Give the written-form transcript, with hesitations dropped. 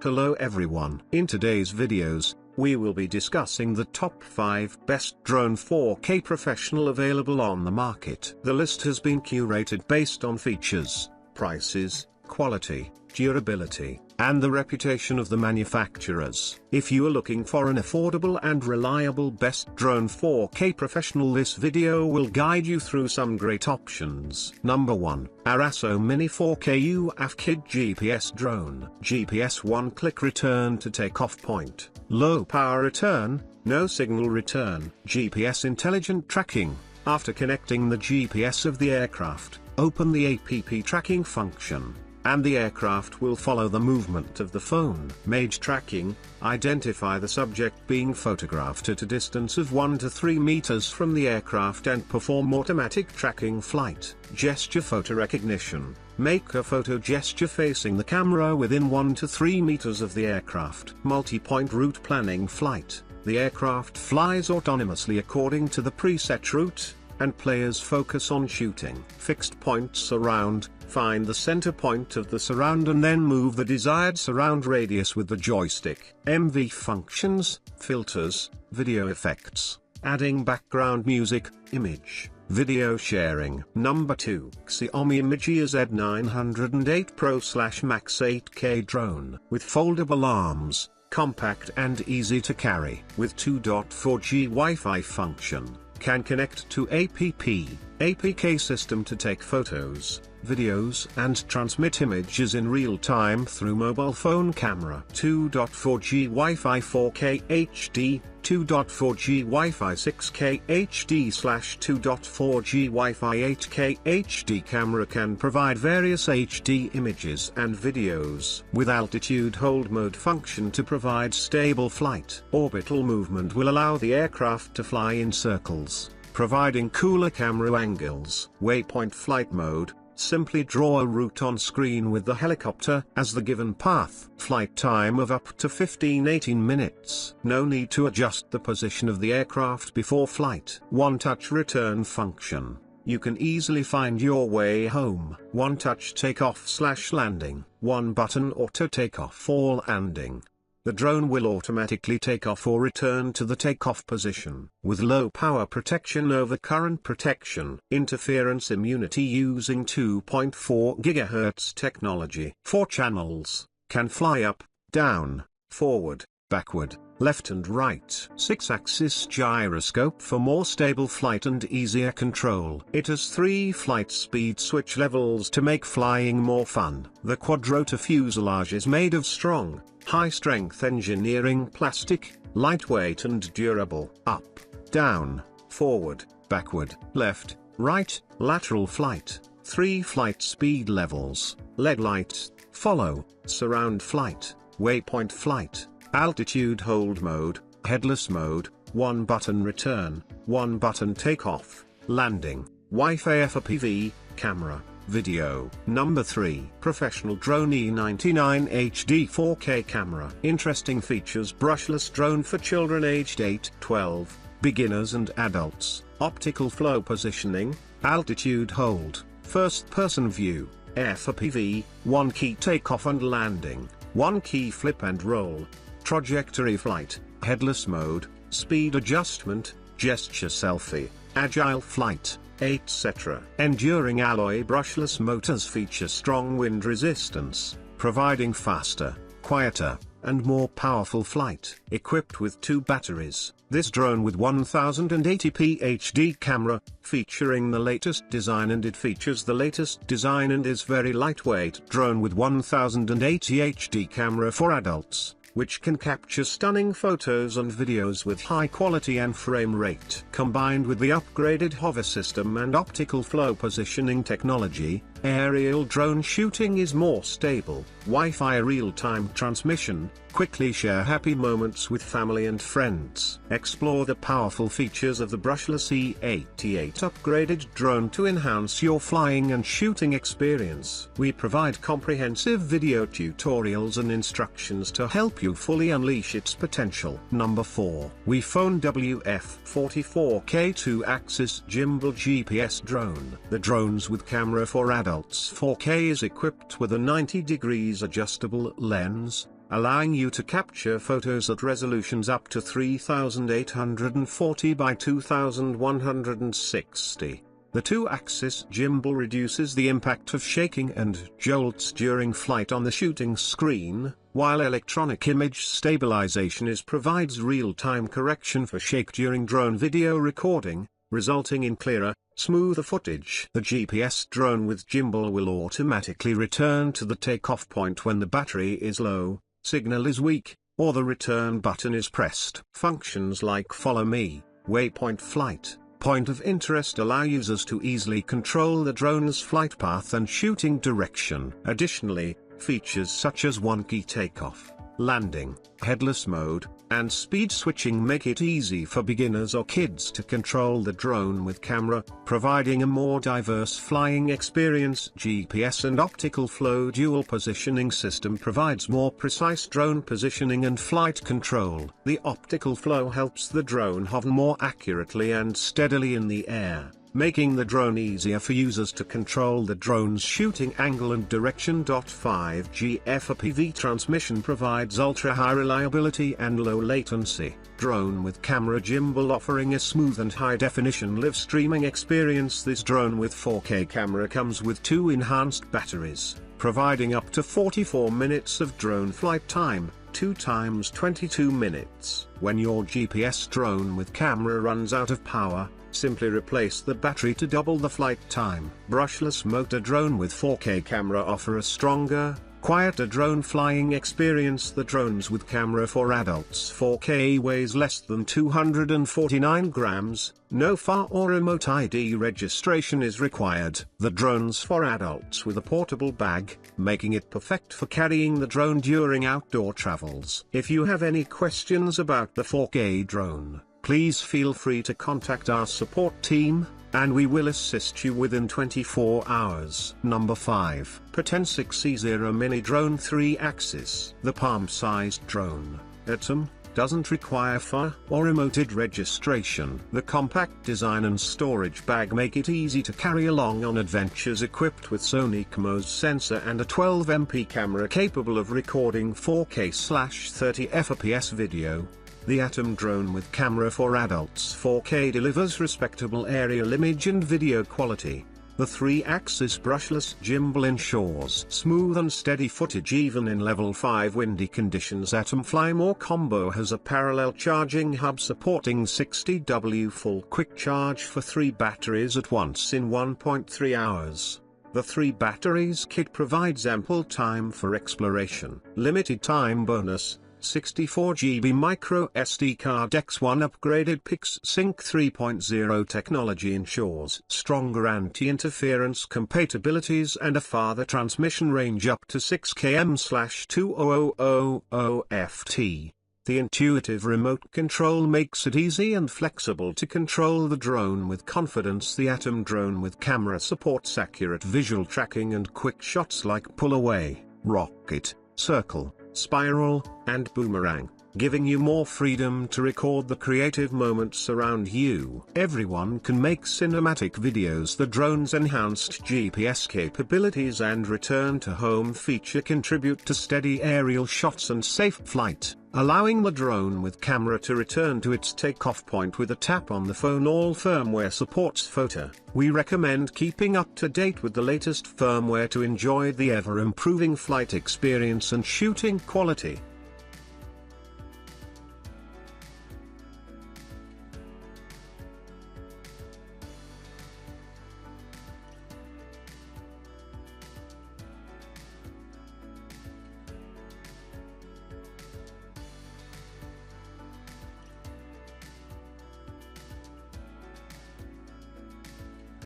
Hello everyone. In today's videos, we will be discussing the top 5 best drone 4K professional available on the market. The list has been curated based on features, prices, quality, durability, and the reputation of the manufacturers. If you are looking for an affordable and reliable best drone 4K professional, this video will guide you through some great options. Number 1. ARASO Mini 4K UAV Kit GPS Drone. GPS one-click return to takeoff point. Low power return, no signal return. GPS intelligent tracking. After connecting the GPS of the aircraft, open the APP tracking function, and the aircraft will follow the movement of the phone. Mage tracking, identify the subject being photographed at a distance of 1 to 3 meters from the aircraft and perform automatic tracking flight. Gesture photo recognition, make a photo gesture facing the camera within 1 to 3 meters of the aircraft. Multi-point route planning flight, the aircraft flies autonomously according to the preset route, and players focus on shooting. Fixed point surround, find the center point of the surround and then move the desired surround radius with the joystick. MV functions, filters, video effects, adding background music, image, video sharing. Number 2. Xiaomi Mijia Z908 Pro/Max 8K drone. With foldable arms, compact and easy to carry. With 2.4G Wi-Fi function. Can connect to APK system to take photos, videos and transmit images in real time through mobile phone camera. 2.4G Wi-Fi 4K HD, 2.4G Wi-Fi 6K HD/2.4G Wi-Fi 8K HD camera can provide various HD images and videos. With altitude hold mode function to provide stable flight. Orbital movement will allow the aircraft to fly in circles, providing cooler camera angles. Waypoint flight mode, simply draw a route on screen with the helicopter as the given path. Flight time of up to 15-18 minutes. No need to adjust the position of the aircraft before flight. One-touch return function. You can easily find your way home. One-touch takeoff/landing. One-button auto takeoff or landing. The drone will automatically take off or return to the takeoff position. With low power protection over current protection. Interference immunity using 2.4 GHz technology. 4 channels, can fly up, down, forward, backward, left and right. 6-axis gyroscope for more stable flight and easier control. It has 3 flight speed switch levels to make flying more fun. The quadrotor fuselage is made of strong, high-strength engineering plastic, lightweight and durable. Up, down, forward, backward, left, right, lateral flight. 3 flight speed levels, leg light, follow, surround flight, waypoint flight, altitude hold mode, headless mode, 1-button return, 1-button takeoff, landing, Wi-Fi FPV, camera, video. Number 3. Professional Drone E99 HD 4K camera. Interesting features: brushless drone for children aged 8-12, beginners and adults, optical flow positioning, altitude hold, first-person view, FPV, 1 key takeoff and landing, 1 key flip and roll, trajectory flight, headless mode, speed adjustment, gesture selfie, agile flight, etc. Enduring alloy brushless motors feature strong wind resistance, providing faster, quieter, and more powerful flight. Equipped with 2 batteries, this drone with 1080p HD camera, featuring the latest design, and it features the latest design and is very lightweight. Drone with 1080 HD camera for adults, which can capture stunning photos and videos with high quality and frame rate. Combined with the upgraded hover system and optical flow positioning technology, aerial drone shooting is more stable. Wi-Fi real-time transmission, quickly share happy moments with family and friends. Explore the powerful features of the brushless E88 upgraded drone to enhance your flying and shooting experience. We provide comprehensive video tutorials and instructions to help you fully unleash its potential. Number 4. WeFone WF44K 2-axis Gimbal GPS drone. The drones with camera for adults 4K is equipped with a 90 degrees adjustable lens, allowing you to capture photos at resolutions up to 3840 by 2160. The 2-axis gimbal reduces the impact of shaking and jolts during flight on the shooting screen, while electronic image stabilization provides real-time correction for shake during drone video recording, resulting in clearer, smoother footage. The GPS drone with gimbal will automatically return to the takeoff point when the battery is low, signal is weak, or the return button is pressed. Functions like Follow Me, Waypoint Flight, Point of Interest allow users to easily control the drone's flight path and shooting direction. Additionally, features such as one-key takeoff, landing, headless mode, and speed switching make it easy for beginners or kids to control the drone with camera, providing a more diverse flying experience. GPS and optical flow dual positioning system provides more precise drone positioning and flight control. The optical flow helps the drone hover more accurately and steadily in the air, making the drone easier for users to control the drone's shooting angle and direction. 5G FPV transmission provides ultra-high reliability and low latency. Drone with camera gimbal offering a smooth and high-definition live streaming experience. This drone with 4K camera comes with 2 enhanced batteries, providing up to 44 minutes of drone flight time, 2 times 22 minutes. When your GPS drone with camera runs out of power, simply replace the battery to double the flight time. Brushless motor drone with 4K camera offer a stronger, quieter drone flying experience. The drones with camera for adults 4K weighs less than 249 grams, no FAR or remote ID registration is required. The drones for adults with a portable bag, making it perfect for carrying the drone during outdoor travels. If you have any questions about the 4K drone, please feel free to contact our support team, and we will assist you within 24 hours. Number 5. Potensic C0 Mini Drone 3-axis. The palm-sized drone, Atom, doesn't require FAR or remote ID registration. The compact design and storage bag make it easy to carry along on adventures. Equipped with Sony CMOS sensor and a 12MP camera capable of recording 4K/30 FPS video, the Atom drone with camera for adults 4K delivers respectable aerial image and video quality. The 3-axis brushless gimbal ensures smooth and steady footage even in level 5 windy conditions. Atom Fly More Combo has a parallel charging hub supporting 60W full quick charge for 3 batteries at once in 1.3 hours. The 3 batteries kit provides ample time for exploration. Limited time bonus: 64GB micro SD card. X1 upgraded PixSync 3.0 technology ensures stronger anti-interference compatibilities and a farther transmission range up to 6 km/2000 The intuitive remote control makes it easy and flexible to control the drone with confidence. The Atom drone with camera supports accurate visual tracking and quick shots like pull away, rocket, circle, spiral, and boomerang, giving you more freedom to record the creative moments around you. Everyone can make cinematic videos. The drone's enhanced GPS capabilities and return to home feature contribute to steady aerial shots and safe flight, allowing the drone with camera to return to its takeoff point with a tap on the phone. All firmware supports photo. We recommend keeping up to date with the latest firmware to enjoy the ever-improving flight experience and shooting quality.